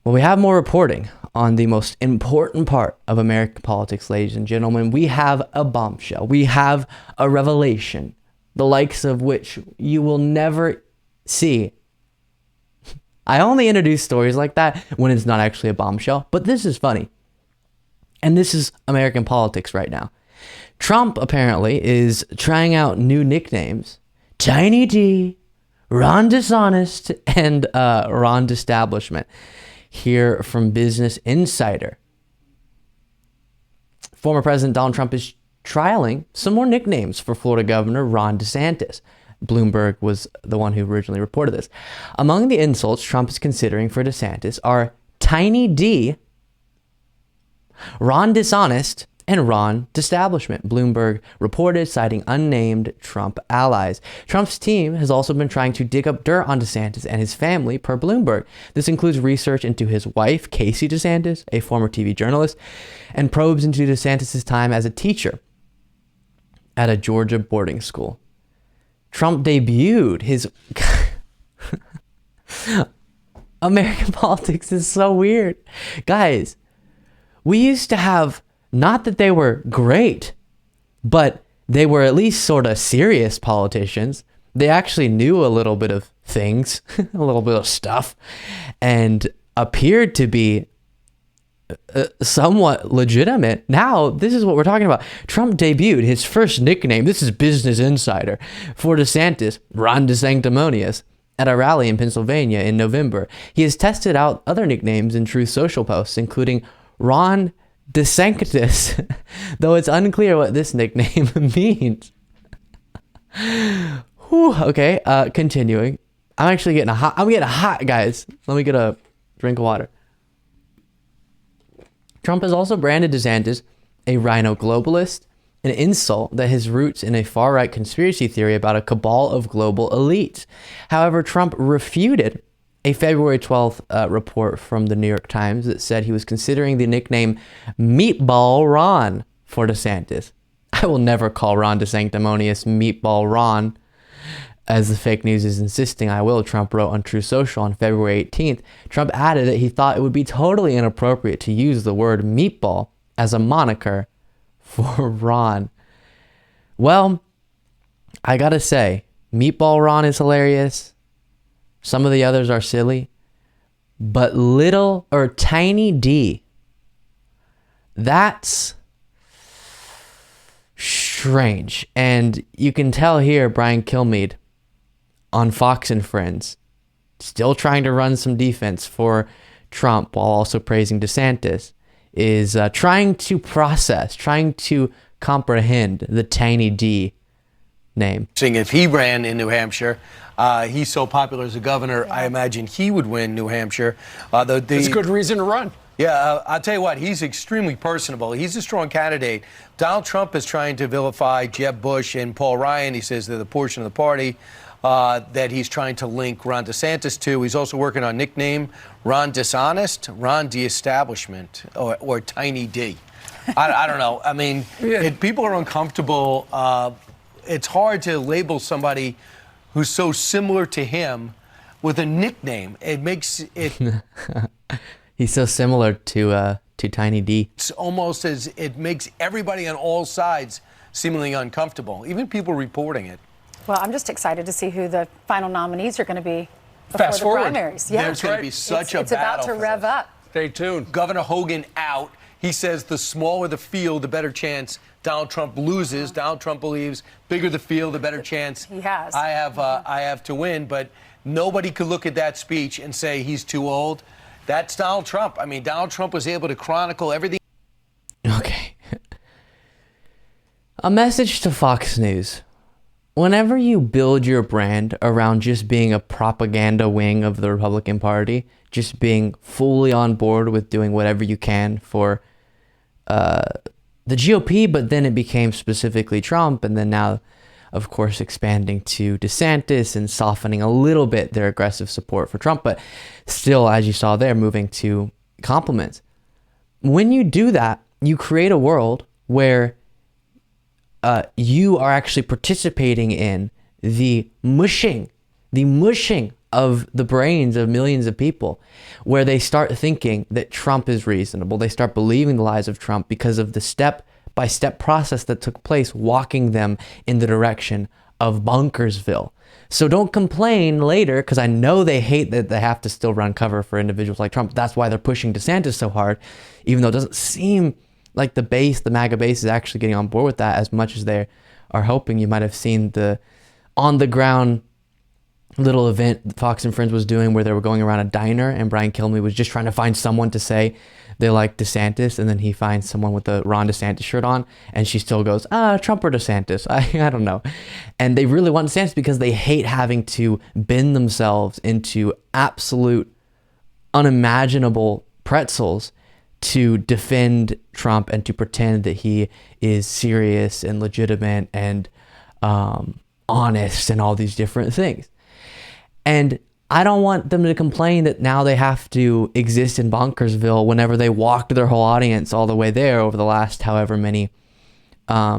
Well, we have more reporting on the most important part of American politics, ladies and gentlemen. We have a bombshell. We have a revelation, the likes of which you will never see. I only introduce stories like that when it's not actually a bombshell, but this is funny. And this is American politics right now. Trump apparently is trying out new nicknames. Tiny D, Ron DeSantis, and Ron DeStablishment. Here from Business Insider. Former President Donald Trump is trialing some more nicknames for Florida Governor Ron DeSantis. Bloomberg was the one who originally reported this. Among the insults Trump is considering for DeSantis are Tiny D, Ron Dishonest, and Ron DeStablishment, Bloomberg reported, citing unnamed Trump allies. Trump's team has also been trying to dig up dirt on DeSantis and his family, per Bloomberg. This includes research into his wife, Casey DeSantis, a former TV journalist, and probes into DeSantis' time as a teacher at a Georgia boarding school. Trump debuted his... American politics is so weird. Guys, we used to have... Not that they were great, but they were at least sort of serious politicians. They actually knew a little bit of things, a little bit of stuff, and appeared to be somewhat legitimate. Now, this is what we're talking about. Trump debuted his first nickname, this is Business Insider, for DeSantis, Ron DeSanctimonious, at a rally in Pennsylvania in November. He has tested out other nicknames in Truth Social posts, including Ron DeSantis, though it's unclear what this nickname means. Whew, okay, continuing. I'm getting hot, guys. Let me get a drink of water. Trump has also branded DeSantis a rhino globalist, an insult that has roots in a far-right conspiracy theory about a cabal of global elites. However, Trump refuted a February 12th report from the New York Times that said he was considering the nickname Meatball Ron for DeSantis. I will never call Ron DeSanctimonious Meatball Ron, as the fake news is insisting I will, Trump wrote on Truth Social on February 18th. Trump added that he thought it would be totally inappropriate to use the word meatball as a moniker for Ron. Well, I gotta say, Meatball Ron is hilarious. Some of the others are silly, but Tiny D, that's strange. And you can tell here, Brian Kilmeade on Fox and Friends, still trying to run some defense for Trump while also praising DeSantis, is trying to comprehend the Tiny D name. If he ran in New Hampshire, he's so popular as a governor, I imagine he would win New Hampshire. It's a good reason to run. Yeah, I'll tell you what, he's extremely personable. He's a strong candidate. Donald Trump is trying to vilify Jeb Bush and Paul Ryan. He says they're the portion of the party that he's trying to link Ron DeSantis to. He's also working on nickname Ron Dishonest, Ron De-Establishment, or Tiny D. I don't know. I mean, people are uncomfortable. It's hard to label somebody who's so similar to him with a nickname. It makes it... He's so similar to Tiny D. It's almost as it makes everybody on all sides seemingly uncomfortable, even people reporting it. Well, I'm just excited to see who the final nominees are going to be before the primaries. Yeah, there's going to be such a battle. It's about to rev up. Stay tuned. Governor Hogan out. He says the smaller the field, the better chance Donald Trump loses. Donald Trump believes bigger the field, the better chance he has. I have to win. But nobody could look at that speech and say he's too old. That's Donald Trump. I mean, Donald Trump was able to chronicle everything. Okay. A message to Fox News. Whenever you build your brand around just being a propaganda wing of the Republican Party, just being fully on board with doing whatever you can for the GOP, but then it became specifically Trump, and then now, of course, expanding to DeSantis and softening a little bit their aggressive support for Trump, but still, as you saw there, moving to compliments. When you do that, you create a world where you are actually participating in the mushing of the brains of millions of people, where they start thinking that Trump is reasonable. They start believing the lies of Trump because of the step-by-step process that took place, walking them in the direction of Bunkersville. So don't complain later, because I know they hate that they have to still run cover for individuals like Trump. That's why they're pushing DeSantis so hard, even though it doesn't seem like the MAGA base is actually getting on board with that as much as they are hoping. You might have seen the on-the-ground little event Fox and Friends was doing where they were going around a diner, and Brian Kilmeade was just trying to find someone to say they like DeSantis, and then he finds someone with a Ron DeSantis shirt on, and she still goes, Trump or DeSantis? I don't know. And they really want DeSantis because they hate having to bend themselves into absolute unimaginable pretzels to defend Trump and to pretend that he is serious and legitimate and honest and all these different things. And I don't want them to complain that now they have to exist in Bunkersville whenever they walked their whole audience all the way there over the last however many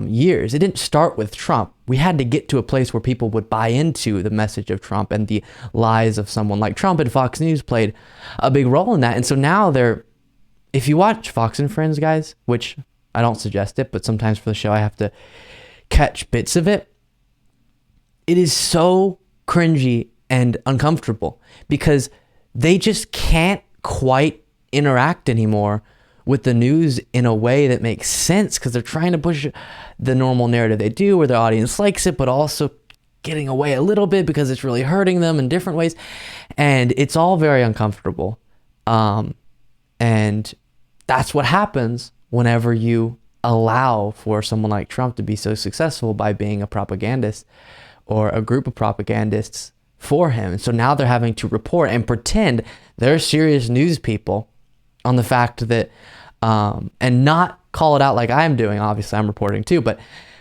years. It didn't start with Trump. We had to get to a place where people would buy into the message of Trump, and the lies of someone like Trump, and Fox News played a big role in that. And so now if you watch Fox and Friends, guys, which I don't suggest it, but sometimes for the show I have to catch bits of it, it is so cringy and uncomfortable because they just can't quite interact anymore with the news in a way that makes sense, because they're trying to push the normal narrative they do where their audience likes it, but also getting away a little bit because it's really hurting them in different ways. And it's all very uncomfortable. And that's what happens whenever you allow for someone like Trump to be so successful by being a propagandist or a group of propagandists for him. And so now they're having to report and pretend they're serious news people on the fact that, and not call it out like I'm doing. Obviously I'm reporting too, but,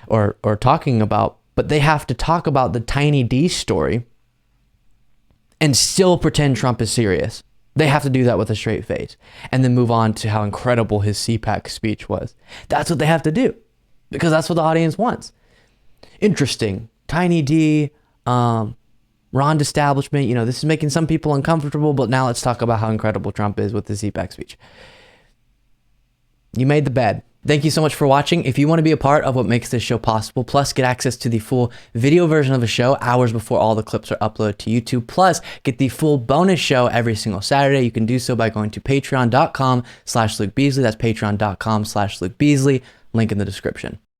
or talking about, but they have to talk about the Tiny D story and still pretend Trump is serious. They have to do that with a straight face and then move on to how incredible his CPAC speech was. That's what they have to do because that's what the audience wants. Interesting. Tiny D, Ron establishment, this is making some people uncomfortable, but now let's talk about how incredible Trump is with the CPAC speech. You made the bed. Thank you so much for watching. If you want to be a part of what makes this show possible, plus get access to the full video version of the show hours before all the clips are uploaded to YouTube, plus get the full bonus show every single Saturday, you can do so by going to patreon.com/Luke Beasley. That's patreon.com/Luke Beasley. Link in the description.